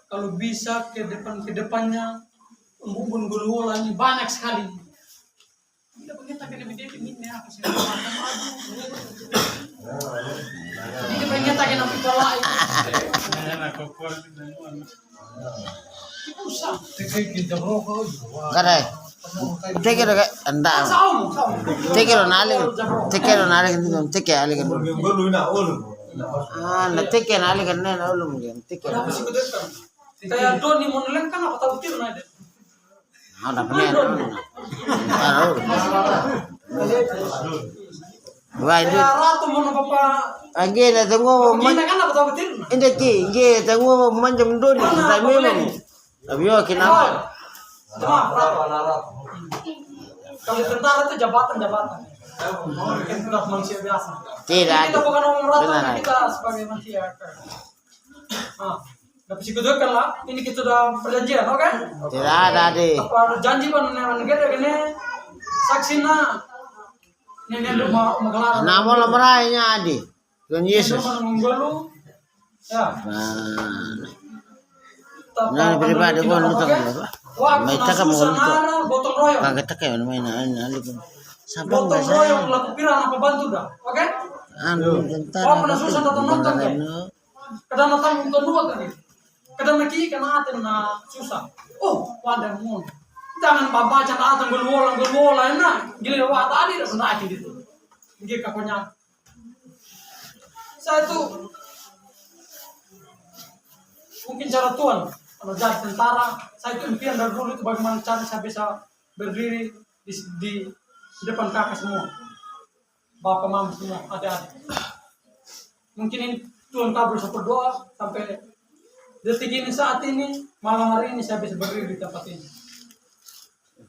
kalau bisa ke depannya Umbun Guluwola ini banyak sekali. Kita pengen tak kena beda ini apa sih? Ini pengen tak kena pipola ini. Usah. Kadai. Take it anda. Take it on Ali. Take it on Ali kan. Take it Ali kan. Ah, na take it Ali kan na ulum kan. Take it. Kenapa sih kudekan? Kayak Doni mau neleng kan apa tahu tir nade. Ada punya. Wah itu. Kayak ratu mau apa? Age na tunggu Gina kan apa tahu tir? Inde ki, age tunggu manjam doni. Saya memang. Tapi yo kenapa? Cuma ratu. Kalau tentara itu jabatan. Mungkin sudah manusia biasa. Tidak. Kita bukan orang ratu, Benar. kita sebagai manusia. Nah, tapi sih kudekan lah. Ini kita sudah perjanjian, oke? Tidak ada deh. Apa janji pan negara ini saksina nenek lu mau gelar. Namo lamrainya adi. Tuhan Yesus. Menggulu. Ya. Nah, pribadi pun itu apa? May taka mo ulit. Botol royong. Kagak taka yun may naalip. Sabang Botol bahasa. royong laku pira apa bantu dah. Oke? Ano ganta Oh, na pernah susah datang nonton kan? no. Kadang datang nonton dua kan. Kadang lagi kena aten na susah. Oh, wadah mon. Jangan baca aten gulwola enak. Gila wa tadi dah senang gitu. Gila kakonya. Saya tuh mungkin cara Tuhan kalau jadi tentara, saya itu impian dari dulu itu bagaimana cara saya bisa berdiri di depan kakak semua, bapak mama semua, adik-adik. Mungkin ini Tuhan kabul saya berdoa sampai detik ini saat ini, malam hari ini saya bisa berdiri di tempat ini.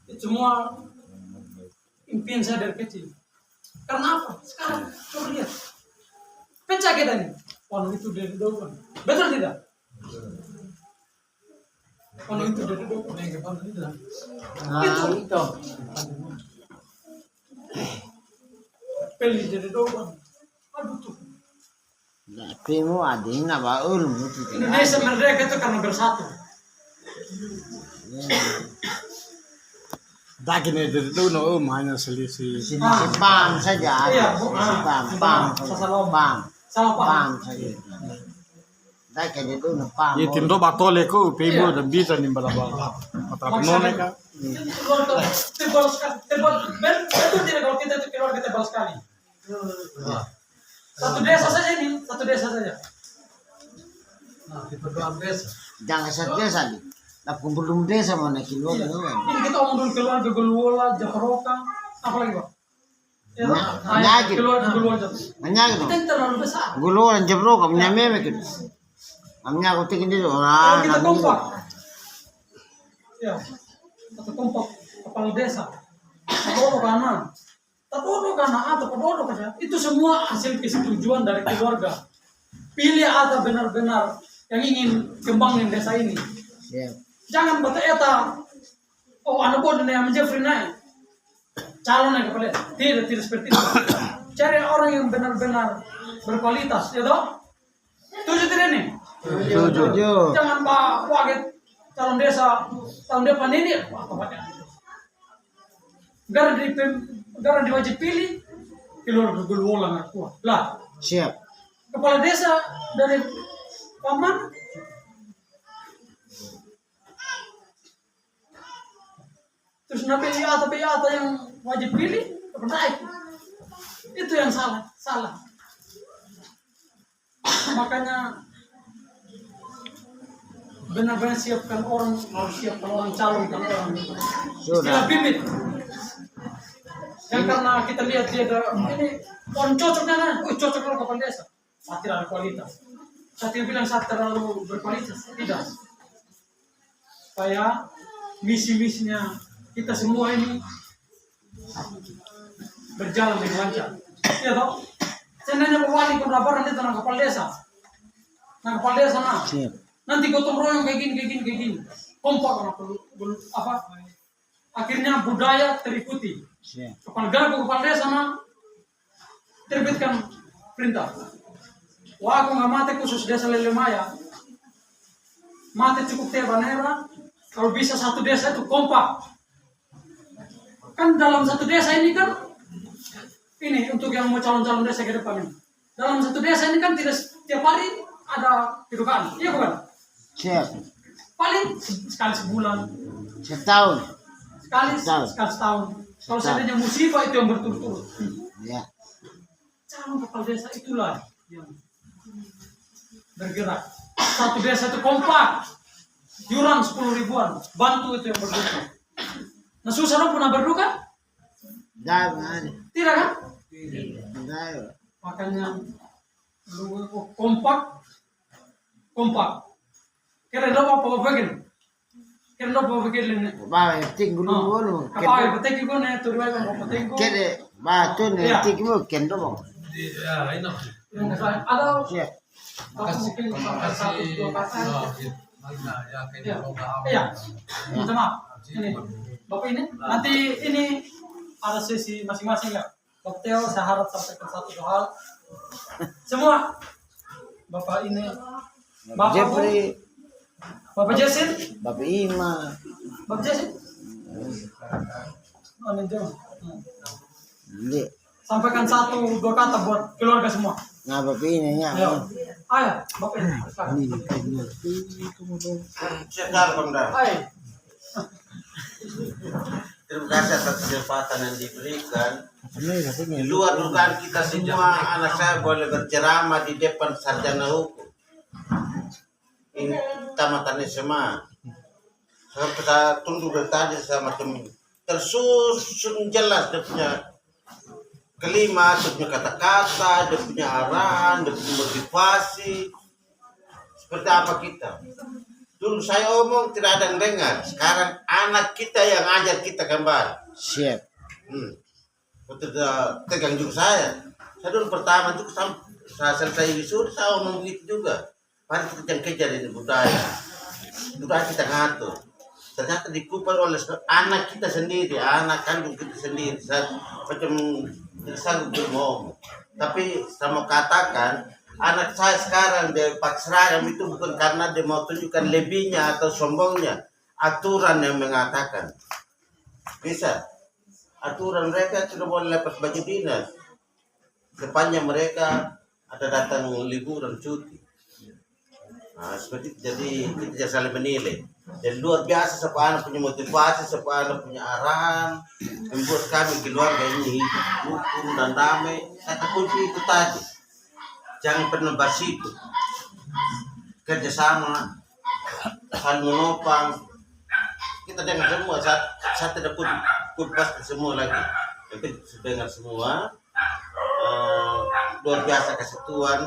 Itu semua impian saya dari kecil. Karena apa? Sekarang coba lihat, pecah kita nih. Wah itu dari dulu, betul tidak? Kalau itu dari dulu, itu pilih dari dulu. Aduh tuh. Tapi mo adi na ba ulum itu. Indonesia merdeka itu karena bersatu. Daging itu no hanya selisih. Pam saja. Iya, Pam. Salah paham. Saja. Daging itu no pam. Ye tindo batole ko pebo da bisa ni balaba. Mata none ka. Tebal sekali, betul tidak kalau kita itu keluarga tebal sekali. Satu desa saja ini, satu desa saja. Nah, kita doang desa. Jangan satu desa nih. Nah, kumpul desa mana kilo Iya. kan. Ini kita omong dulu keluarga Guluwola, Jakarta, apa lagi Pak? Ya, Nyagit. keluarga Guluwola. Hanya gitu. Kita terlalu besar. Gulo orang jebro kam nyame gitu. Amnya aku tikin dulu. Kalau kita Nah, kompak, ya, satu kompak kepala desa, Tadodo karena itu semua hasil kesetujuan dari keluarga. Pilih ada benar-benar yang ingin kembangin desa ini. siap. Jangan bata eta, oh anak bodoh yang Jeffrey naik, calon yang kepala, tidak seperti itu. Cari orang yang benar-benar berkualitas, ya toh? Tujuh tidak nih? Tujuh. Jangan pak waget calon desa tahun depan ini wah tempatnya. Gara diwajib pilih keluarga Guluwola nggak kuat lah. Siap. Kepala desa dari paman terus nabi ata yang wajib pilih naik itu yang salah. Makanya benar-benar siapkan orang, harus siapkan orang calon kan orang istilah bibit yang karena kita lihat dia ada ini orang cocoknya kan, cocok kalau kepala desa pasti ada kualitas. Saya tidak bilang saya terlalu berkualitas, tidak, supaya misi-misinya kita semua ini berjalan dengan lancar, ya toh. Seandainya wali pendaparan itu nang kepala desa, Siap. nanti gotong royong kayak gini, kompak orang apa? Akhirnya budaya terikuti. Siap. Kepala desa terbitkan perintah. Wah, aku nggak mati khusus desa Lelemaya. mati cukup Banera. Kalau bisa satu desa itu kompak. Kan dalam satu desa ini kan, ini untuk yang mau calon-calon desa ke depan ini. Dalam satu desa ini kan tidak setiap hari ada kedukaan, iya bukan? Siap. Paling sekali sebulan, Setahun. sekali Setahun. setahun. Kalau seandainya musibah itu yang berturut-turut. Ya. Calon kepala desa itulah yang bergerak. Satu desa itu kompak, yuran 10 ribuan, bantu itu yang berduka. Nah susah dong pernah berduka? Jangan. Tidak kan? Jangan. Makanya lu kompak. Kira apa begini? Kira apa begini? Ba, ting gulu bolu. Apa yang betul juga nih? Tuh kan apa betul? Kede, ba tu ne Iya. ting mo kendo mo. Ada Siap. mungkin satu dua kata. Iya. Minta maaf. Ini Bapak ini nanti ini ada sesi masing-masing ya. Bapak Teo saya harap sampaikan satu dua hal. Semua Bapak ini Bapak Jeffrey, Bapak Jason, Bapak Ima. Bapak Jason. Oh, ini jauh. Hindi. Sampaikan satu dua kata buat keluarga semua. Nga Bapak ini nya. Ayo, ayo, Bapak ini. silakan. Sedar Komdan. Ayo. Terima kasih atas kesempatan yang diberikan. Di luar dugaan kita semua, anak saya boleh berceramah di depan sarjana hukum. Ini tamatan SMA. Saya tunggu dari tadi sama teman. Tersusun jelas dia punya kelima, dia punya kata-kata, dia punya arahan, dia punya motivasi. Seperti apa kita? Dulu saya omong tidak ada yang dengar. Sekarang anak kita yang ajar kita kembali. Siap. Betul tegang juga saya. Saya dulu pertama itu saya selesai wisuda saya omong begitu juga. Mari kita kejar ini budaya. Budaya kita ngatur. Ternyata dikupar oleh anak kita sendiri, anak kandung kita sendiri. Saya macam tidak sanggup berbohong. Tapi saya mau katakan, anak saya sekarang dia pakai seragam itu bukan karena dia mau tunjukkan lebihnya atau sombongnya. Aturan yang mengatakan. Bisa. Aturan mereka tidak boleh lepas baju dinas. Sepanjang mereka ada datang liburan cuti. Nah, seperti itu. Jadi kita jangan saling menilai. Dan luar biasa siapa anak punya motivasi, siapa anak punya arahan, membuat kami keluarga ini hidup rukun dan damai. Kata kunci itu tadi. Jangan pernah basitu. Kerjasama, saling menopang. Kita dengar semua, saya tidak pun pasti semua lagi. Tapi dengar semua. Luar biasa kasih Tuhan.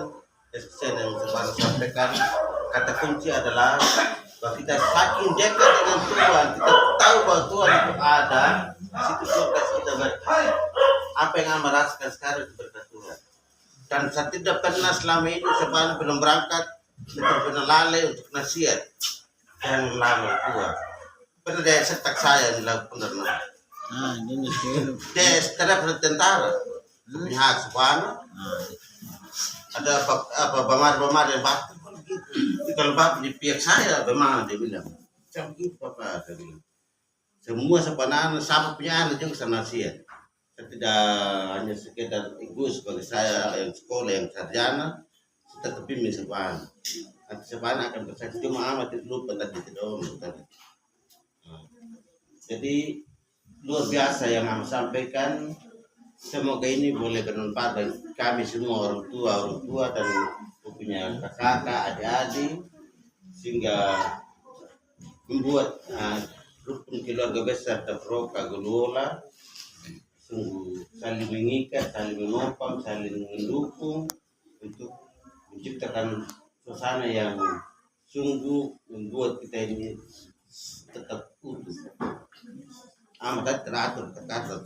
Saya yang sebaru sampaikan. Kata kunci adalah bahwa kita saking jaga dengan Tuhan, kita tahu bahwa Tuhan itu ada. Di situ Tuhan kasih kita berkat. Apa yang Anda rasakan sekarang itu berkat Tuhan. Dan saya tidak pernah selama ini sebelum belum berangkat, tidak pernah lalai untuk nasihat yang lama Tuhan. Pernah dia setak saya dilakukan pernah. Ini kelo. Dia setelah tentara, punya hak subhana. Ada apa bamar yang bakti pun gitu. Kalau bapak di pihak saya, bagaimana dia bilang? Jangan gitu Bapak, dia bilang. Semua sepanjang sama punya anak juga sana nasihat. Saya tidak hanya sekedar egois bagi saya yang sekolah yang sarjana, saya tetap bimbing sepan. Nanti sepan akan bersaksi cuma amat itu lupa tadi tidak omong tadi. Jadi luar biasa yang kami sampaikan. Semoga ini boleh bermanfaat bagi kami semua orang tua dan punya kakak, adik-adik, sehingga membuat rukun keluarga besar Tafroka Guluola sungguh saling mengikat, saling menopang, saling mendukung untuk menciptakan suasana yang sungguh membuat kita ini tetap utuh. Amat teratur,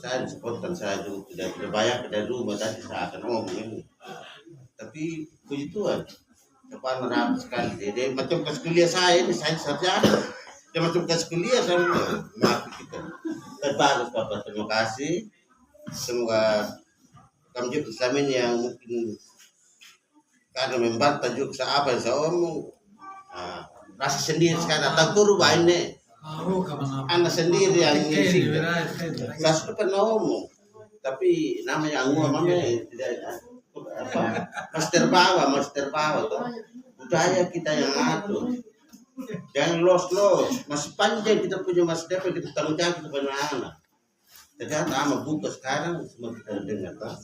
saya spontan saya juga tidak banyak dari rumah tadi saya akan ngomong ini. Tapi puji Tuhan, depan rapat sekali. Jadi macam kas kuliah saya ini saya sarjana. Dia macam kas kuliah dan maaf kita. Terbagus Bapak, terima kasih. Semoga kami juga selama ini yang mungkin karena membantah juga apa yang saya omong. rasa sendiri sekarang tak turu ini anak sendiri yang ngisi saya sudah pernah ngomong tapi namanya angua mama tidak apa master bawa toh budaya kita yang atur jangan los masih panjang kita punya masa depan kita tanggung jawab kita punya anak ternyata ama buka sekarang semua kita dengar toh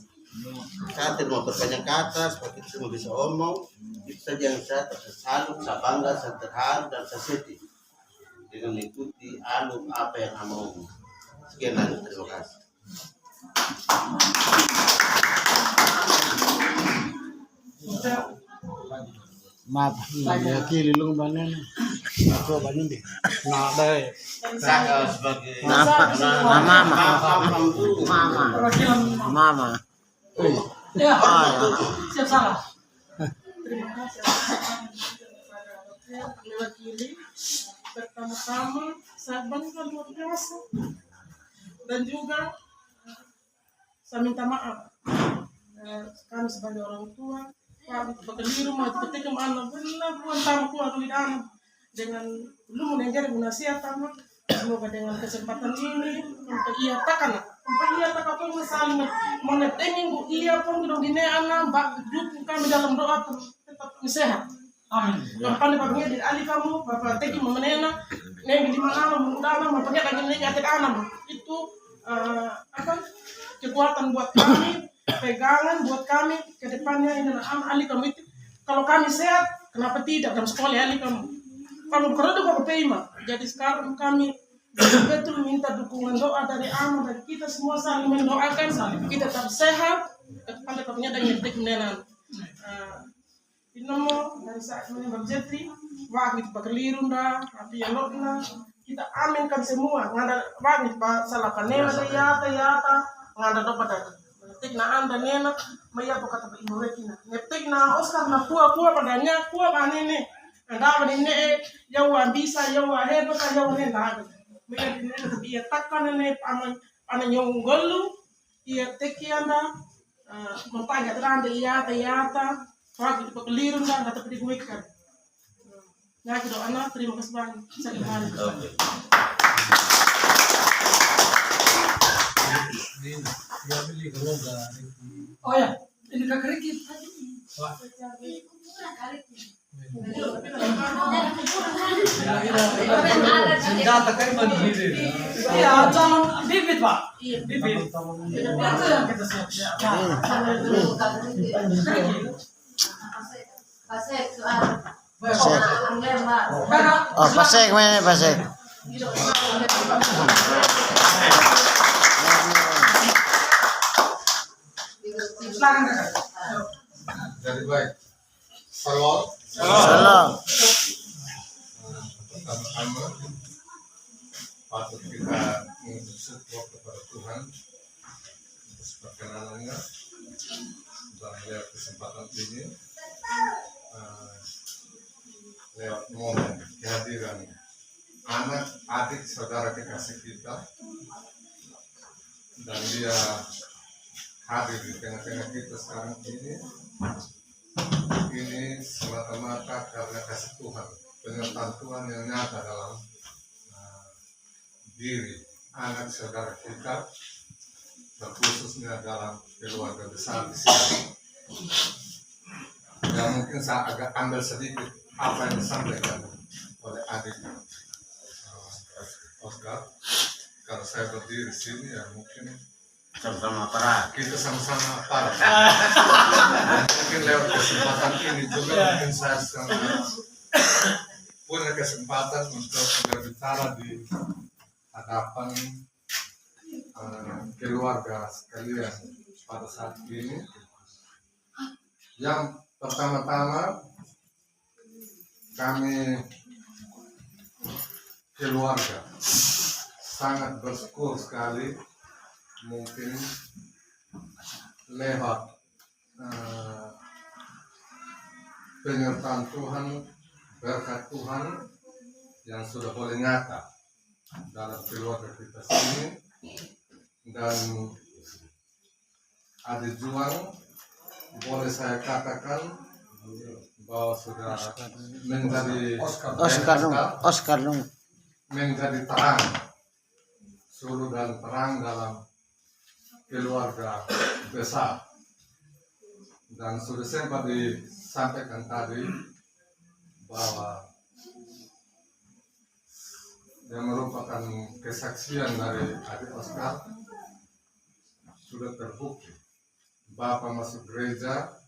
saat mau berbanyak kata supaya kita semua bisa omong itu saja yang saya tersalut, saya bangga, saya terharu dan saya sedih dengan mengikuti apa yang ama omong. Sekian dan terima kasih. Maaf, ya kiri lu banen. Aku banen deh. Nah, deh. Saya sebagai Mama. Ya, siap salah. Terima kasih mewakili. Pertama-tama saya bangga luar biasa dan juga saya minta maaf kami sebagai orang tua kami bakal rumah itu ketika mana benar bukan tamu tua tulis anak dengan belum mendengar nasihat tamu semoga dengan kesempatan ini untuk ia takkan pun saling menetengin bu iya pun dong dine anak bak kami dalam doa tetap sehat. Amin. Yang pandai babanya di ali kamu bapak teki memenena neng di mana mengudana mampunya lagi neng atik anak itu kekuatan buat kami pegangan buat kami ke depannya ini ali kamu itu kalau kami sehat kenapa tidak dalam sekolah ali kamu kalau kerja bapak pema jadi sekarang kami betul minta dukungan doa dari anak dari kita semua saling mendoakan saling kita tetap sehat pandai babanya dan nyetik menenan Inomo dari saat ini berjeti, wagit bakaliru nda, tapi yang lokna kita aminkan semua. Ngada wagit pak salah kanena yata, ngada dopa dari. Ngetik na anda nena, maya po kata ibu rekina. Ngetik na Oscar na pua padanya, pua panene. Ngada ini yawa bisa, yawa hebat, yawa nena. Maya ini dia takkan nene aman yung golu, ia teki anda, mempanya teranda yata. Wah, kita keliru nggak tapi digunakan. Nah, kita anak terima kasih banyak. Sekali hari. Oh ya, ini kak kerikit. Senjata kan mandiri. Iya, jangan bibit pak. Bibit. Itu yang kita siap. Pasek soal. Pasek. Ang Oh, pasek mana pasek? Silakan kakak. Jadi baik. Salam. Salam. Pertama-tama patut kita bersyukur kepada Tuhan atas perkenanannya dan lewat kesempatan ini lewat momen kehadiran anak adik saudara kekasih kita dan dia hadir di tengah-tengah kita sekarang ini semata-mata karena kasih Tuhan, penyertaan Tuhan yang nyata dalam diri anak saudara kita, terkhususnya dalam keluarga besar di sini. Ya mungkin saya agak ambil sedikit apa yang disampaikan oleh adik Oscar. Kalau saya berdiri di sini ya mungkin sama-sama para kita sama-sama para. Mungkin lewat kesempatan ini juga mungkin saya punya kesempatan untuk berbicara di hadapan keluarga sekalian pada saat ini. Yang pertama-tama kami keluarga sangat bersyukur sekali mungkin lewat penyertaan Tuhan, berkat Tuhan yang sudah boleh nyata dalam keluarga kita sini dan ada juang boleh saya katakan bahwa sudah menjadi Oscar dong. menjadi terang, suluh dan terang dalam keluarga besar. Dan sudah sempat disampaikan tadi bahwa yang merupakan kesaksian dari adik Oscar sudah terbukti. Bapak masuk gereja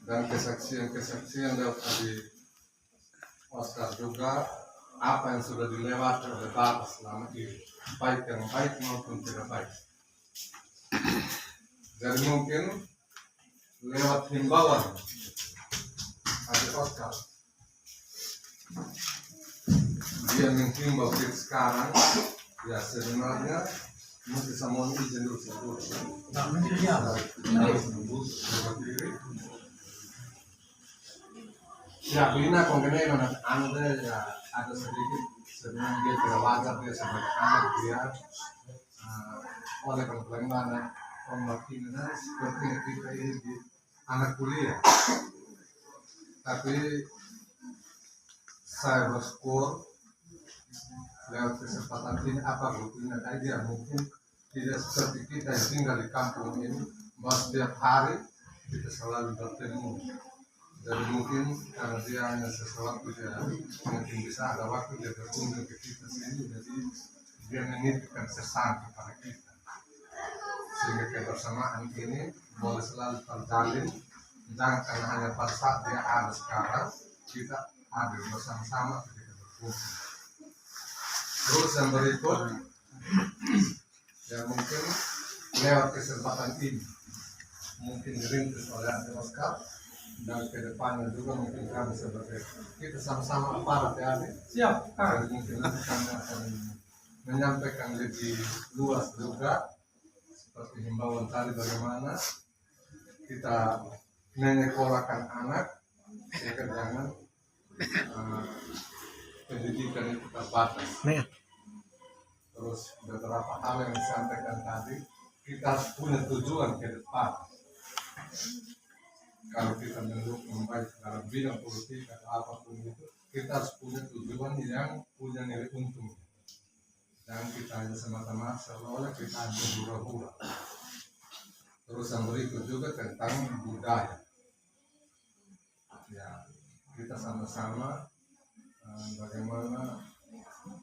dan kesaksian dari adik Oscar juga apa yang sudah dilewati oleh Bapak selama ini, baik yang baik maupun tidak baik. Jadi mungkin lewat himbauan adik Oscar, dia menghimbau kita sekarang, ya sebenarnya mesti sama izin dulu berdiri. Ya, Lina kongenai anda ya ada sedikit sebenarnya dia tidak wajar dia sebagai anak dia oleh perkembangan pemakinan seperti kita ini di anak kuliah. Tapi saya bersyukur lewat kesempatan ini apa rutinnya dia mungkin tidak seperti kita yang tinggal di kampung ini, bahwa setiap hari kita selalu bertemu. Jadi mungkin karena dia hanya sesuatu dia mungkin bisa ada waktu dia berkunjung ke kita sini, jadi dia menitipkan sesaat kepada kita. Sehingga kebersamaan ini boleh selalu terjalin, jangan karena hanya pada saat dia ada sekarang, kita hadir bersama-sama ketika berkumpul. Terus yang berikut, ya mungkin lewat kesempatan ini, mungkin dirintis oleh adik Oscar, dan ke depannya juga mungkin kami sebagai kita sama-sama aparat ya adik. Siap. Jadi mungkin nanti kami akan menyampaikan lebih luas juga seperti himbauan tadi bagaimana kita menyekolahkan anak sehingga jangan pendidikan itu terbatas. Terus beberapa hal yang disampaikan tadi kita harus punya tujuan ke depan. Kalau kita mendukung baik dalam bidang politik atau apapun itu, kita harus punya tujuan yang punya nilai untung. Jangan kita hanya semata-mata seolah-olah kita hanya hura-hura. Terus yang berikut juga tentang budaya. Ya, kita sama-sama bagaimana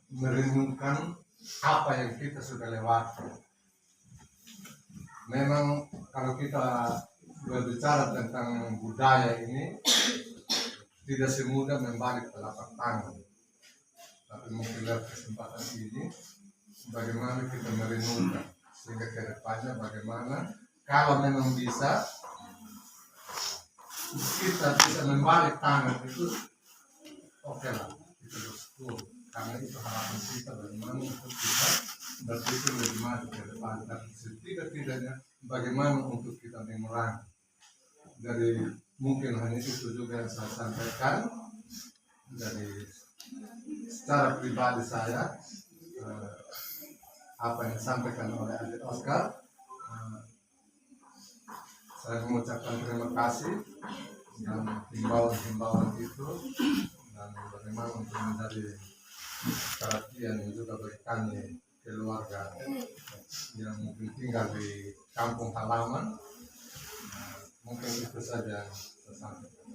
merenungkan apa yang kita sudah lewati. Memang kalau kita berbicara tentang budaya ini tidak semudah membalik telapak tangan, tapi mungkin lewat kesempatan ini bagaimana kita merenungkan sehingga ke depannya bagaimana kalau memang bisa kita bisa membalik tangan itu oke lah, kita bersyukur karena itu harapan kita bagaimana untuk kita berpikir lebih maju ke depan, tapi setidak-tidaknya bagaimana untuk kita mengurangi. Dari mungkin hanya itu juga yang saya sampaikan dari secara pribadi saya, apa yang disampaikan oleh adik Oscar, saya mengucapkan terima kasih dan himbauan itu dan bagaimana untuk menjadi perhatian juga bagi kami keluarga yang mungkin tinggal di kampung halaman. Mungkin itu saja saya sampaikan.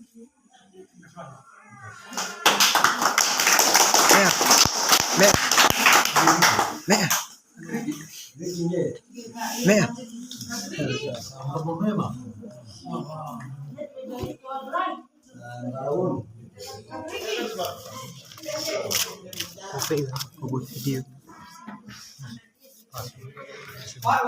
Wah,